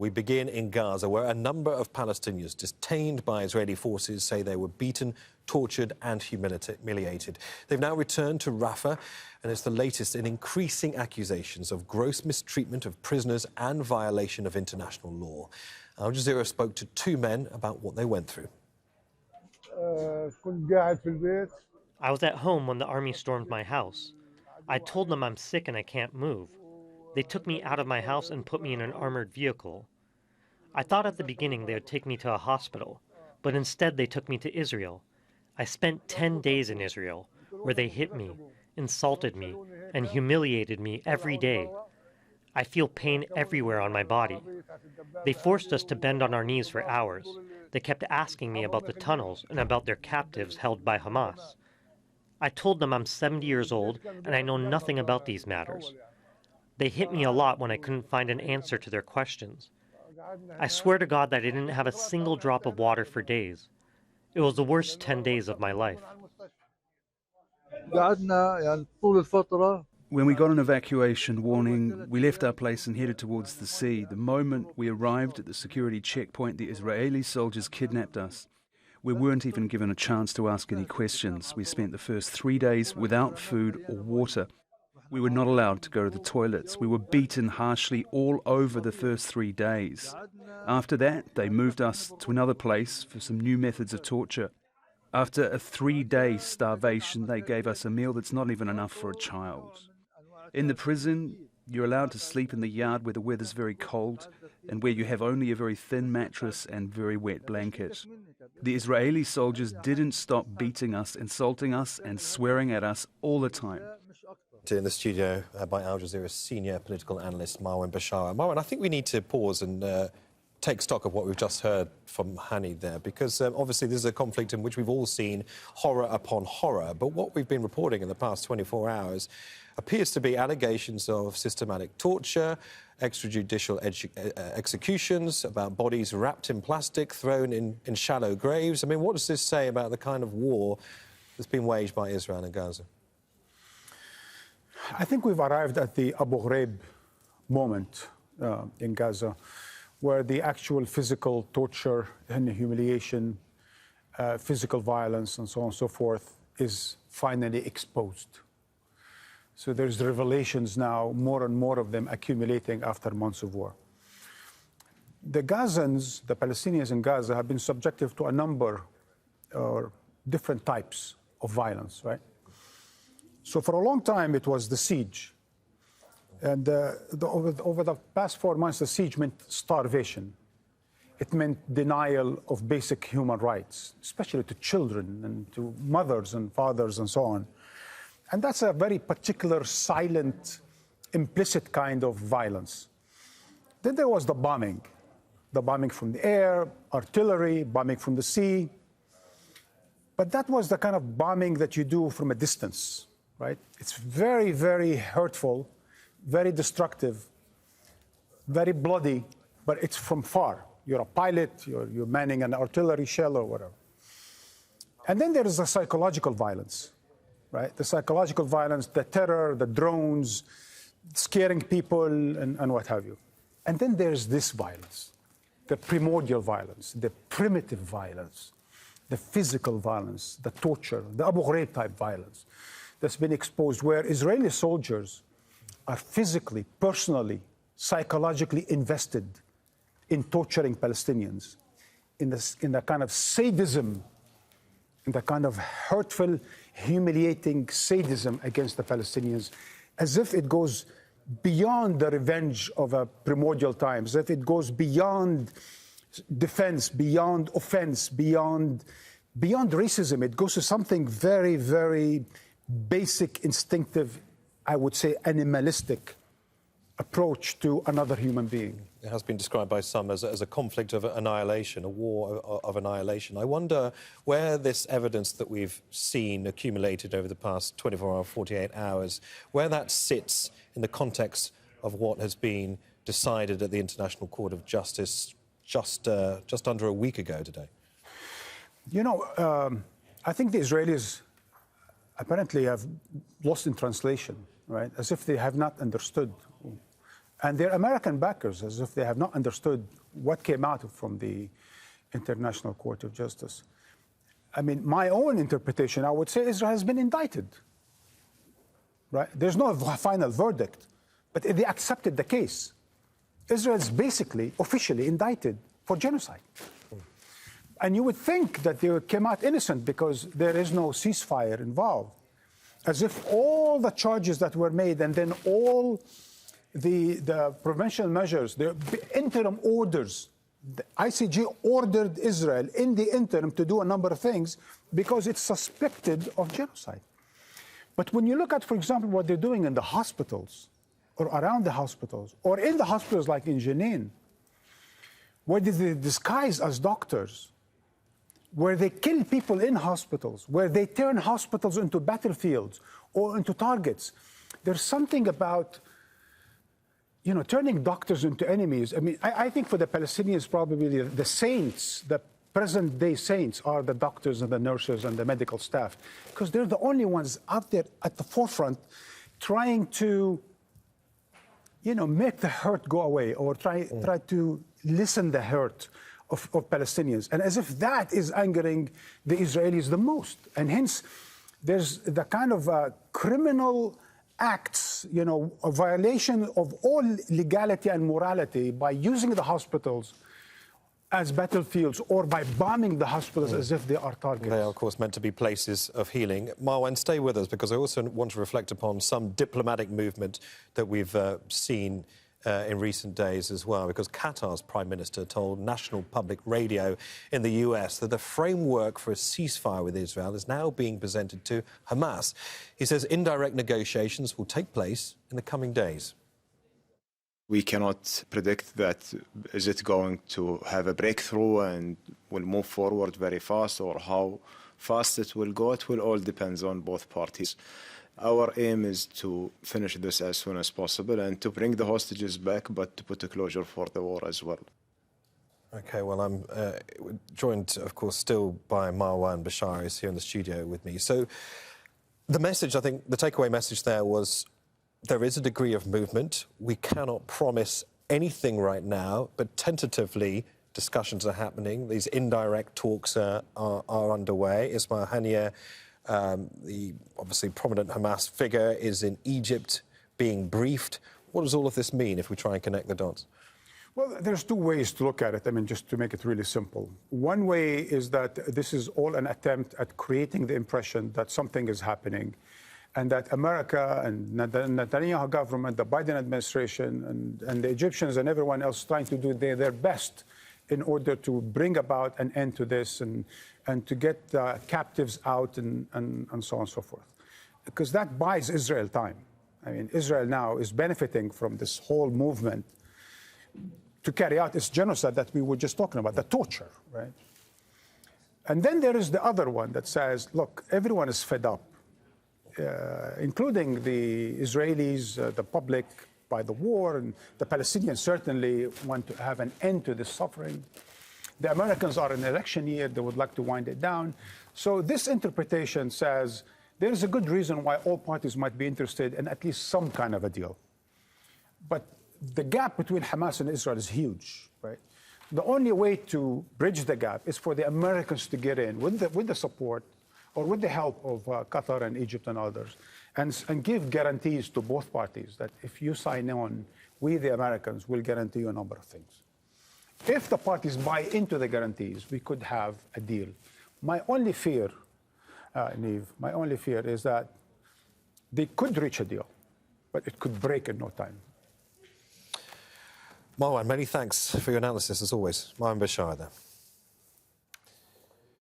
We begin in Gaza, where a number of Palestinians detained by Israeli forces say they were beaten, tortured and humiliated. They've now returned to Rafah, and it's the latest in increasing accusations of gross mistreatment of prisoners and violation of international law. Al Jazeera spoke to two men about what they went through. I was at home when the army stormed my house. I told them I'm sick and I can't move. They took me out of my house and put me in an armored vehicle. I thought at the beginning they would take me to a hospital, but instead they took me to Israel. I spent 10 days in Israel, where they hit me, insulted me, and humiliated me every day. I feel pain everywhere on my body. They forced us to bend on our knees for hours. They kept asking me about the tunnels and about their captives held by Hamas. I told them I'm 70 years old and I know nothing about these matters. They hit me a lot when I couldn't find an answer to their questions. I swear to God that I didn't have a single drop of water for days. It was the worst 10 days of my life. When we got an evacuation warning, we left our place and headed towards the sea. The moment we arrived at the security checkpoint, the Israeli soldiers kidnapped us. We weren't even given a chance to ask any questions. We spent the first 3 days without food or water. We were not allowed to go to the toilets. We were beaten harshly all over the first 3 days. After that, they moved us to another place for some new methods of torture. After a 3-day starvation, they gave us a meal that's not even enough for a child. In the prison, you're allowed to sleep in the yard where the weather's very cold and where you have only a very thin mattress and very wet blanket. The Israeli soldiers didn't stop beating us, insulting us and swearing at us all the time. In the studio by Al Jazeera's senior political analyst, Marwan Bishara. Marwan, I think we need to pause and take stock of what we've just heard from Hani there, because obviously this is a conflict in which we've all seen horror upon horror. But what we've been reporting in the past 24 hours appears to be allegations of systematic torture, extrajudicial executions, about bodies wrapped in plastic, thrown in shallow graves. I mean, what does this say about the kind of war that's been waged by Israel in Gaza? I think we've arrived at the Abu Ghraib moment in Gaza, where the actual physical torture and humiliation, physical violence and so on and so forth is finally exposed. So there's revelations now, more and more of them accumulating after months of war. The Gazans, the Palestinians in Gaza, have been subjected to a number or different types of violence, right? So for a long time, it was the siege. And over the past 4 months, the siege meant starvation. It meant denial of basic human rights, especially to children and to mothers and fathers and so on. And that's a very particular, silent, implicit kind of violence. Then there was the bombing from the air, artillery, bombing from the sea. But that was the kind of bombing that you do from a distance, right? It's very, very hurtful, very destructive, very bloody, but it's from far. You're a pilot, you're manning an artillery shell or whatever. And then there is the psychological violence, right? The psychological violence, the terror, the drones, scaring people and what have you. And then there's this violence, the primordial violence, the primitive violence, the physical violence, the torture, the Abu Ghraib type violence that's been exposed, where Israeli soldiers are physically, personally, psychologically invested in torturing Palestinians, in the kind of sadism, in the kind of hurtful, humiliating sadism against the Palestinians, as if it goes beyond the revenge of a primordial times, as if it goes beyond defense, beyond offense, beyond racism. It goes to something very, very basic, instinctive, I would say animalistic approach to another human being. It has been described by some as a conflict of annihilation, a war of annihilation. I wonder where this evidence that we've seen accumulated over the past 24 or 48 hours, where that sits in the context of what has been decided at the International Court of Justice just under a week ago today. You know, I think the Israelis apparently have lost in translation, right? As if they have not understood And they're American backers, as if they have not understood what came out from the International Court of Justice. I mean, my own interpretation, I would say Israel has been indicted. Right? There's no final verdict, but they accepted the case. Israel is basically, officially indicted for genocide. And you would think that they came out innocent because there is no ceasefire involved. As if all the charges that were made and then all the prevention measures, the interim orders, the ICJ ordered Israel in the interim to do a number of things because it's suspected of genocide. But when you look at, for example, what they're doing in the hospitals or around the hospitals or in the hospitals like in Jenin, where they disguise as doctors, where they kill people in hospitals, where they turn hospitals into battlefields or into targets, there's something about, you know, turning doctors into enemies. I mean, I think for the Palestinians, probably the saints, the present-day saints are the doctors and the nurses and the medical staff, because they're the only ones out there at the forefront trying to, you know, make the hurt go away or try to lessen the hurt of Palestinians. And as if that is angering the Israelis the most. And hence, there's the kind of criminal acts, you know, a violation of all legality and morality by using the hospitals as battlefields or by bombing the hospitals as if they are targets. They are, of course, meant to be places of healing. Marwan, stay with us, because I also want to reflect upon some diplomatic movement that we've seen in recent days as well, because Qatar's Prime Minister told National Public Radio in the US that the framework for a ceasefire with Israel is now being presented to Hamas. He says indirect negotiations will take place in the coming days. We cannot predict that. Is it going to have a breakthrough and will move forward very fast, or how fast it will go? It will all depend on both parties. Our aim is to finish this as soon as possible and to bring the hostages back, but to put a closure for the war as well. OK, well, I'm joined, of course, still by Marwan Bishara, who's here in the studio with me. So the message, I think, the takeaway message there was there is a degree of movement. We cannot promise anything right now, but tentatively discussions are happening. These indirect talks are underway. Ismail Haniyeh, the obviously prominent Hamas figure, is in Egypt being briefed. What does all of this mean if we try and connect the dots? Well, there's two ways to look at it. I mean, just to make it really simple. One way is that this is all an attempt at creating the impression that something is happening and that America and the Netanyahu government, the Biden administration and the Egyptians and everyone else trying to do their best in order to bring about an end to this and to get captives out and so on and so forth. Because that buys Israel time. I mean, Israel now is benefiting from this whole movement to carry out this genocide that we were just talking about, the torture, right? And then there is the other one that says, look, everyone is fed up, including the Israelis, the public, by the war, and the Palestinians certainly want to have an end to this suffering. The Americans are in an election year, they would like to wind it down. So this interpretation says there is a good reason why all parties might be interested in at least some kind of a deal. But the gap between Hamas and Israel is huge, right? The only way to bridge the gap is for the Americans to get in with the support or with the help of Qatar and Egypt and others, and give guarantees to both parties that if you sign on, we, the Americans, will guarantee you a number of things. If the parties buy into the guarantees, we could have a deal. My only fear, Neve, my only fear is that they could reach a deal, but it could break in no time. Marwan, many thanks for your analysis, as always. Marwan Bishara there.